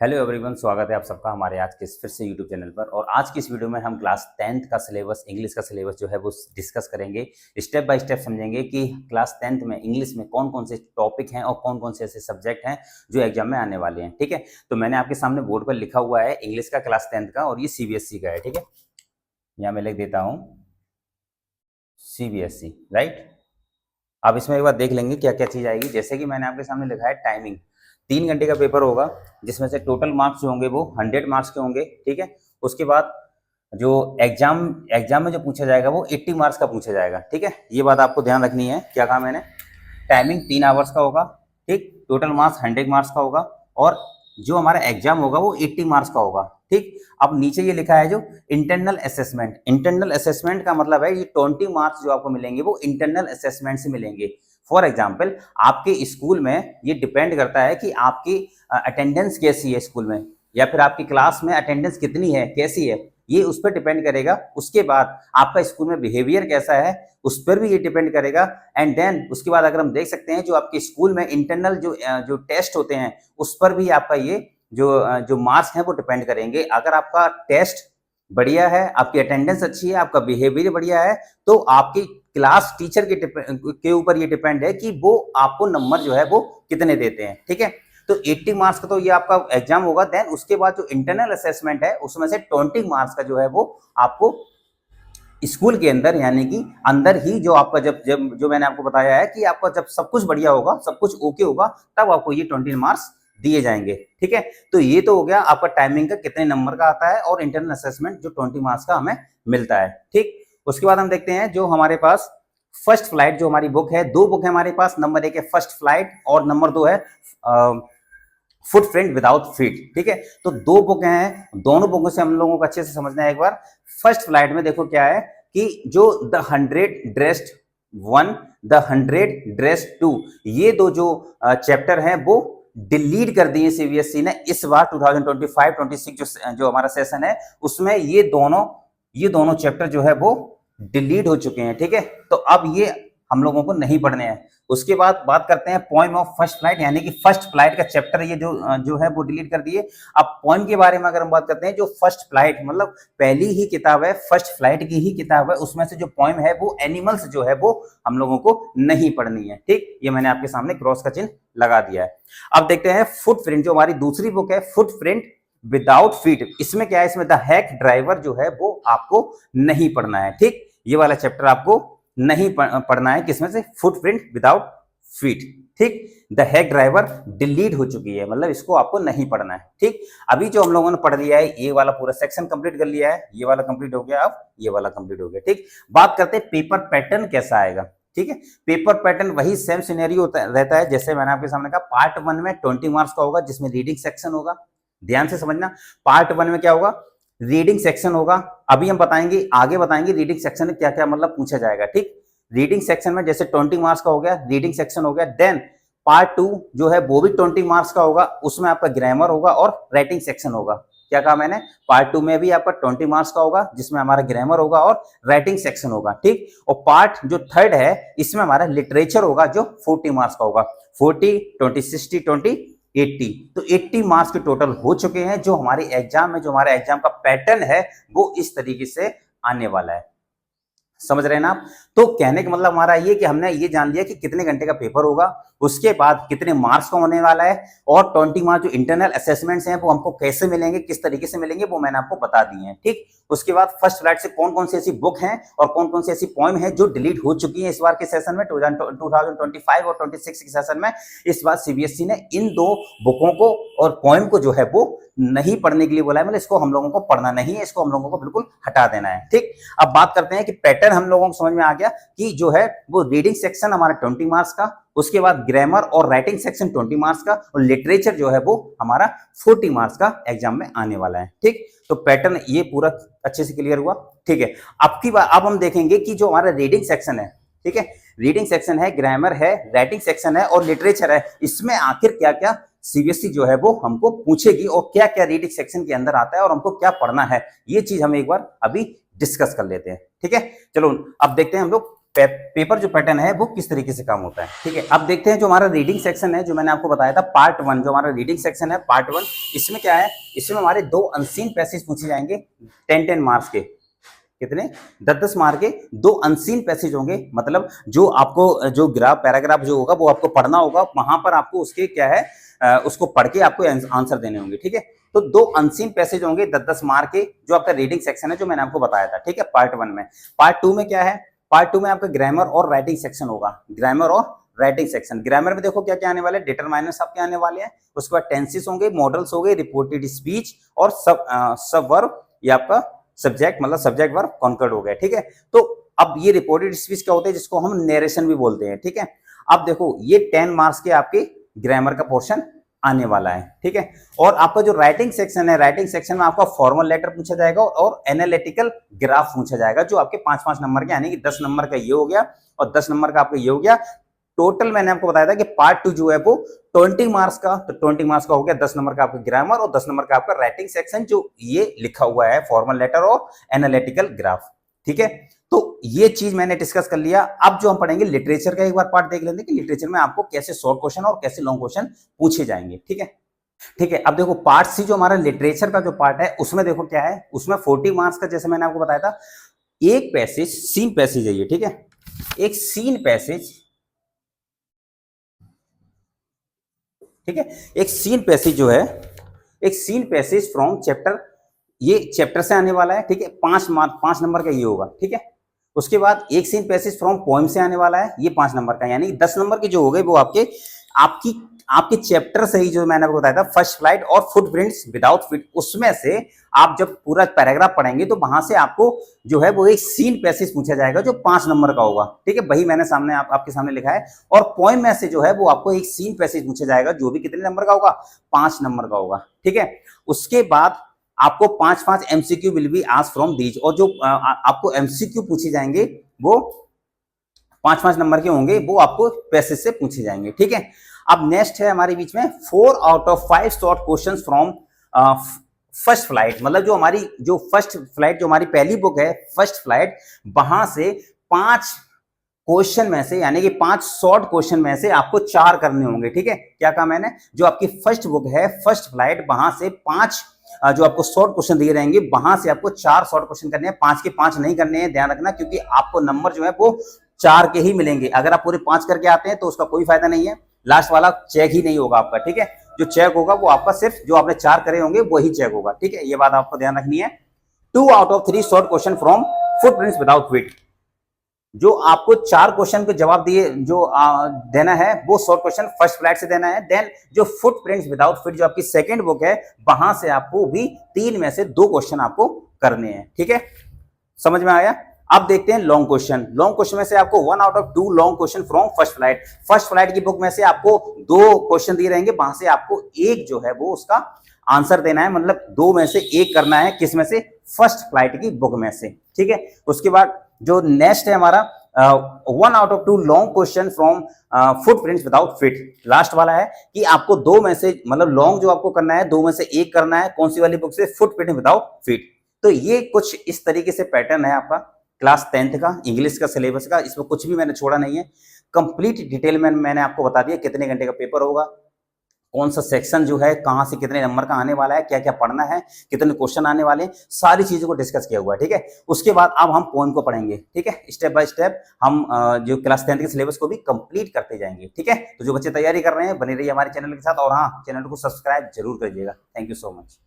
Hello everyone, स्वागत है आप सबका हमारे आज के फिर से यूट्यूब चैनल पर। और आज की इस वीडियो में हम क्लास 10th का सिलेबस, इंग्लिश का सिलेबस जो है वो डिस्कस करेंगे। स्टेप बाय स्टेप समझेंगे कि क्लास 10th में इंग्लिश में कौन कौन से टॉपिक हैं और कौन कौन से ऐसे सब्जेक्ट हैं जो एग्जाम में आने वाले हैं। ठीक है, तो मैंने आपके सामने बोर्ड पर लिखा हुआ है इंग्लिश का क्लास 10th का, और ये सीबीएसई का है। ठीक है, यहाँ मैं लिख देता हूँ सीबीएसई, राइट। अब इसमें एक बार देख लेंगे क्या क्या चीज़ आएगी। जैसे कि मैंने आपके सामने लिखा है टाइमिंग, 3 घंटे का पेपर होगा, जिसमें से टोटल मार्क्स जो होंगे वो 100 मार्क्स के होंगे। ठीक है, उसके बाद जो एग्जाम में जो पूछा जाएगा वो 80 मार्क्स का पूछा जाएगा। ठीक है, ये बात आपको ध्यान रखनी है। क्या कहा मैंने? टाइमिंग 3 आवर्स का होगा, ठीक, टोटल मार्क्स 100 मार्क्स का होगा, और जो हमारा एग्जाम होगा वो 80 मार्क्स का होगा। ठीक, अब नीचे ये लिखा है जो इंटरनल असेसमेंट। इंटरनल असेसमेंट का मतलब है ये 20 मार्क्स जो आपको मिलेंगे वो इंटरनल असेसमेंट से मिलेंगे। फॉर एग्जाम्पल, आपके स्कूल में ये डिपेंड करता है कि आपकी अटेंडेंस कैसी है स्कूल में, या फिर आपकी क्लास में अटेंडेंस कितनी है, कैसी है, ये उस पर डिपेंड करेगा। उसके बाद आपका स्कूल में बिहेवियर कैसा है, उस पर भी ये डिपेंड करेगा। एंड देन उसके बाद अगर हम देख सकते हैं जो आपके स्कूल में इंटरनल जो टेस्ट होते हैं उस पर भी आपका ये जो मार्क्स हैं वो डिपेंड करेंगे। अगर आपका टेस्ट बढ़िया है, आपकी अटेंडेंस अच्छी है, आपका बिहेवियर बढ़िया है, तो आपकी क्लास टीचर के ऊपर ये डिपेंड है कि वो आपको नंबर जो है वो कितने देते हैं। ठीक है, तो 80 मार्क्स का तो ये आपका एग्जाम होगा। देन उसके बाद जो इंटरनल असेसमेंट है उसमें से 20 मार्क्स का जो है वो आपको स्कूल के अंदर, यानी कि अंदर ही जो आपका जब जब जो मैंने आपको बताया है कि आपका जब सब कुछ बढ़िया होगा, सब कुछ ओके होगा, तब आपको ये 20 मार्क्स दिए जाएंगे। ठीक है, तो ये तो हो गया आपका टाइमिंग का कितने नंबर का आता है, और इंटरनल असेसमेंट जो 20 मार्क्स का हमें मिलता है। ठीक, उसके बाद हम देखते हैं जो हमारे पास फर्स्ट फ्लाइट जो हमारी बुक है, 2 बुक है हमारे पास। नंबर 1 है फर्स्ट फ्लाइट और नंबर 2 है फुटप्रिंट विदाउट फीट। ठीक है, तो 2 बुक हैं, दोनों बुकों से हम लोगों को अच्छे से समझना है। एक बार फर्स्ट फ्लाइट में देखो क्या है कि जो द 100 ड्रेस्ड 1, द 100 ड्रेस्ड 2, ये दो जो चैप्टर हैं वो डिलीट कर दिए सीबीएसई ने इस बार 2025-26 जो हमारा सेशन है उसमें ये दोनों चैप्टर जो है वो डिलीट हो चुके हैं। ठीक है, तो अब ये हम लोगों को नहीं पढ़ने हैं। उसके बाद बात करते हैं पोएम ऑफ फर्स्ट फ्लाइट, यानी कि फर्स्ट फ्लाइट का चैप्टर ये जो है वो डिलीट कर दिए। अब पोएम के बारे में अगर हम बात करते हैं, जो फर्स्ट फ्लाइट मतलब पहली ही किताब है, फर्स्ट फ्लाइट की ही किताब है, उसमें से जो पोएम है वो एनिमल्स जो है वो हम लोगों को नहीं पढ़नी है। ठीक, ये मैंने आपके सामने क्रॉस का चिन्ह लगा दिया है। अब देखते हैं फुटप्रिंट, जो हमारी दूसरी बुक है फुटप्रिंट विदाउट फीट। इसमें क्या है, इसमें द हैक ड्राइवर जो है वो आपको नहीं पढ़ना है। ठीक, ये वाला चैप्टर आपको नहीं पढ़ना है। किसमें से? Footprint without feet. ठीक, द हैक ड्राइवर डिलीट हो चुकी है, मतलब इसको आपको नहीं पढ़ना है। ठीक, अभी जो हम लोगों ने पढ़ लिया है ये वाला पूरा सेक्शन कंप्लीट कर लिया है, ये वाला कंप्लीट हो गया, अब ये वाला कंप्लीट हो गया। ठीक, बात करते हैं पेपर पैटर्न कैसा आएगा। ठीक है, पेपर पैटर्न वही सेम सिनेरियो रहता है जैसे मैंने आपके सामने कहा। पार्ट 1 में 20 मार्क्स का होगा, जिसमें रीडिंग सेक्शन होगा। ध्यान से समझना, पार्ट 1 में क्या होगा, रीडिंग सेक्शन होगा। अभी हम बताएंगे, आगे बताएंगे रीडिंग सेक्शन में क्या क्या मतलब पूछा जाएगा। ठीक, रीडिंग सेक्शन में जैसे 20 मार्क्स का हो गया, रीडिंग सेक्शन हो गया। देन पार्ट 2 जो है वो भी 20 मार्क्स का होगा, उसमें आपका ग्रामर होगा और राइटिंग सेक्शन होगा। क्या कहा मैंने? पार्ट 2 में भी आपका 20 मार्क्स का होगा, जिसमें हमारा ग्रामर होगा और राइटिंग सेक्शन होगा। ठीक, और पार्ट जो 3 है इसमें हमारा लिटरेचर होगा, जो 40 मार्क्स का होगा। 40, 20, 60, 20, 80, तो 80 मार्क्स के टोटल हो चुके हैं। जो हमारे एग्जाम में, जो हमारा एग्जाम का पैटर्न है वो इस तरीके से आने वाला है। समझ रहे हैं ना आप? तो कहने का मतलब हमारा ये कि हमने ये जान लिया कि कितने घंटे का पेपर होगा, उसके बाद कितने मार्क्स का होने वाला है, और 20 मार्क्स जो इंटरनल असेसमेंट्स हैं वो हमको कैसे मिलेंगे, किस तरीके से मिलेंगे, वो मैंने आपको बता दिए हैं। ठीक, उसके बाद फर्स्ट फ्लाइट से कौन कौन सी ऐसी बुक हैं और कौन कौन सी ऐसी पोएम है जो डिलीट हो चुकी है इस बार के सेशन में, 2025 और 26 के सेशन में। इस बार सीबीएसई ने इन 2 बुकों को और पोएम को जो है वो नहीं पढ़ने के लिए बोला है, मतलब इसको हम लोगों को पढ़ना नहीं है, इसको हम लोगों को बिल्कुल हटा देना है। ठीक, अब बात करते हैं कि पैटर्न हम लोगों को समझ में आ गया कि जो है वो रीडिंग सेक्शन हमारा 20 मार्क्स का, उसके बाद ग्रामर और राइटिंग सेक्शन 20 मार्क्स का, और लिटरेचर जो है वो हमारा 40 मार्क्स का एग्जाम में आने वाला है। ठीक, तो पैटर्न ये पूरा अच्छे से क्लियर हुआ। ठीक है, अब हम देखेंगे कि जो हमारा रीडिंग सेक्शन है, ठीक है, रीडिंग सेक्शन है, ग्रामर है, राइटिंग सेक्शन है और लिटरेचर है, इसमें आखिर क्या क्या सीबीएसई जो है वो हमको पूछेगी और क्या क्या रीडिंग सेक्शन के अंदर आता है और हमको क्या पढ़ना है, ये चीज हम एक बार अभी डिस्कस कर लेते हैं। ठीक है, चलो अब देखते हैं हम लोग पेपर जो पैटर्न है वो किस तरीके से काम होता है। ठीक है, अब देखते हैं जो हमारा रीडिंग सेक्शन है, जो मैंने आपको बताया था पार्ट 1, जो हमारा रीडिंग सेक्शन है पार्ट 1, इसमें क्या है, इसमें हमारे 2 अनसीन पैसेज पूछे जाएंगे 10-10 मार्क्स के। कितने? 10-10 मार्क के 2 अनसीन पैसेज होंगे, मतलब जो आपको जो ग्राफ पैराग्राफ जो होगा वो आपको पढ़ना होगा, वहां पर आपको उसके क्या है उसको पढ़ के आपको आंसर देने होंगे। ठीक है, तो 2 अनसीन पैसेज होंगे 10-10 मार्क के, जो आपका रीडिंग सेक्शन है जो मैंने आपको बताया था। ठीक है, पार्ट 1 में। पार्ट 2 में क्या है, पार्ट 2 में आपका ग्रामर और राइटिंग सेक्शन होगा। ग्रामर और राइटिंग सेक्शन, ग्रामर में देखो क्या क्या आने वाले, डिटरमाइनर्स आपके आने वाले हैं, उसके बाद टेंसेस होंगे, मॉडल्स हो गए, रिपोर्टेड स्पीच और सब वर्ब, ये आपका सब्जेक्ट मतलब सब्जेक्ट वर्ब कॉन्कर्ड हो गया। ठीक है, तो अब ये रिपोर्टेड स्पीच क्या होता है, जिसको हम नरेशन भी बोलते हैं। ठीक है, अब देखो ये 10 मार्क्स के आपके ग्रामर का पोर्शन आने वाला है। ठीक है, और आपका जो राइटिंग सेक्शन है, राइटिंग सेक्शन में आपका फॉर्मल लेटर पूछा जाएगा और एनालिटिकल ग्राफ पूछा जाएगा, जो आपके 5-5 नंबर के, यानी कि 10 नंबर का ये हो गया और 10 नंबर का आपका ये हो गया। टोटल मैंने आपको बताया था कि पार्ट 2 जो है वो 20 मार्क्स का, तो 20 मार्क्स का हो गया, 10 नंबर का आपका ग्रामर और 10 नंबर का आपका राइटिंग सेक्शन, जो ये लिखा हुआ है फॉर्मल लेटर और एनालिटिकल ग्राफ। ठीक है, तो ये चीज मैंने डिस्कस कर लिया। अब जो हम पढ़ेंगे लिटरेचर का एक बार पार्ट देख लेते हैं कि लिटरेचर में आपको कैसे शॉर्ट क्वेश्चन और कैसे लॉन्ग क्वेश्चन पूछे जाएंगे। ठीक है, ठीक है, अब देखो पार्ट सी जो हमारा लिटरेचर का जो पार्ट है, उसमें देखो क्या है, उसमें 40 मार्क्स का, जैसे मैंने आपको बताया था, एक पैसेज सीन पैसेज है ये। ठीक है, एक सीन पैसेज, ठीक है, एक सीन पैसेज जो है, एक सीन पैसेज फ्रॉम चैप्टर, ये चैप्टर से आने वाला है। ठीक है, 5 नंबर का ये होगा। ठीक है, उसके बाद एक सीन पैसेज फ्रॉम पोएम से आने वाला है, ये 5 नंबर का, यानी 10 नंबर के जो हो गए वो आपके चैप्टर से ही, जो मैंने आपको बताया था फर्स्ट फ्लाइट और फुटप्रिंट्स विदाउट फीट, उसमें से आप जब पूरा पैराग्राफ पढ़ेंगे तो वहां से आपको जो है वो एक सीन पैसेज पूछा जाएगा जो 5 नंबर का होगा। ठीक है, वही मैंने सामने आपके सामने लिखा है। और पोएम में से जो है वो आपको एक सीन पैसेज पूछा जाएगा, जो भी कितने नंबर का होगा, 5 नंबर का होगा। ठीक है, उसके बाद आपको 5-5 MCQ will be asked from these, और जो आपको एमसीक्यू पूछे जाएंगे वो 5-5 नंबर के होंगे, वो आपको पैसेज से पूछे जाएंगे। ठीक है, अब नेक्स्ट है हमारे बीच में 4 out of 5 short questions from first flight, मतलब जो हमारी जो फर्स्ट फ्लाइट जो हमारी पहली बुक है फर्स्ट फ्लाइट, वहां से 5 क्वेश्चन में से, यानी कि 5 शॉर्ट क्वेश्चन में से आपको 4 करने होंगे। ठीक है, क्या कहा मैंने, जो आपकी फर्स्ट बुक है फर्स्ट फ्लाइट, वहां से 5 जो आपको शॉर्ट क्वेश्चन दिए रहेंगे, वहां से आपको 4 शॉर्ट क्वेश्चन करने हैं। 5 के 5 नहीं करने हैं, ध्यान रखना, क्योंकि आपको नंबर जो है वो 4 के ही मिलेंगे। अगर आप पूरे 5 करके आते हैं तो उसका कोई फायदा नहीं है, लास्ट वाला चेक ही नहीं होगा आपका। ठीक है, जो चेक होगा वो आपका सिर्फ जो आपने 4 करे होंगे वही चेक होगा। ठीक है, ये बात आपको ध्यान रखनी है। 2 out of 3 short question from footprints without feet, जो आपको 4 क्वेश्चन के जवाब दिए जो देना है वो शॉर्ट क्वेश्चन फर्स्ट फ्लाइट से देना है। देन जो फुटप्रिंट्स विदाउट फीट जो आपकी सेकंड बुक है, वहां से आपको भी 3 में से 2 क्वेश्चन आपको करने हैं। ठीक है, समझ में आया। अब देखते हैं लॉन्ग क्वेश्चन। लॉन्ग क्वेश्चन में से आपको 1 out of 2 long question from first flight, first flight की बुक में से आपको 2 क्वेश्चन दिए रहेंगे, वहां से आपको एक जो है वो उसका आंसर देना है, मतलब 2 में से 1 करना है, किस में से, फर्स्ट फ्लाइट की बुक में से। ठीक है, उसके बाद जो नेक्स्ट है हमारा 1 out of 2 long question from footprints without feet, last वाला है कि आपको 2 में से, मतलब लॉन्ग जो आपको करना है 2 में से 1 करना है, कौन सी वाली बुक से, फुटप्रिंट विदाउट फीट। तो ये कुछ इस तरीके से पैटर्न है आपका क्लास 10th का इंग्लिश का सिलेबस का, इसमें कुछ भी मैंने छोड़ा नहीं है, कंप्लीट डिटेल में मैंने आपको बता दिया कितने घंटे का पेपर होगा, कौन सा सेक्शन जो है कहां से कितने नंबर का आने वाला है, क्या क्या पढ़ना है, कितने क्वेश्चन आने वाले हैं, सारी चीजों को डिस्कस किया हुआ है। ठीक है, उसके बाद अब हम पोएम को पढ़ेंगे। ठीक है, स्टेप बाय स्टेप हम जो क्लास 10th के सिलेबस को भी कंप्लीट करते जाएंगे। ठीक है, तो जो बच्चे तैयारी कर रहे हैं बने रहिए हमारे चैनल के साथ, और हाँ, चैनल को सब्सक्राइब जरूर करिएगा। Thank you so much.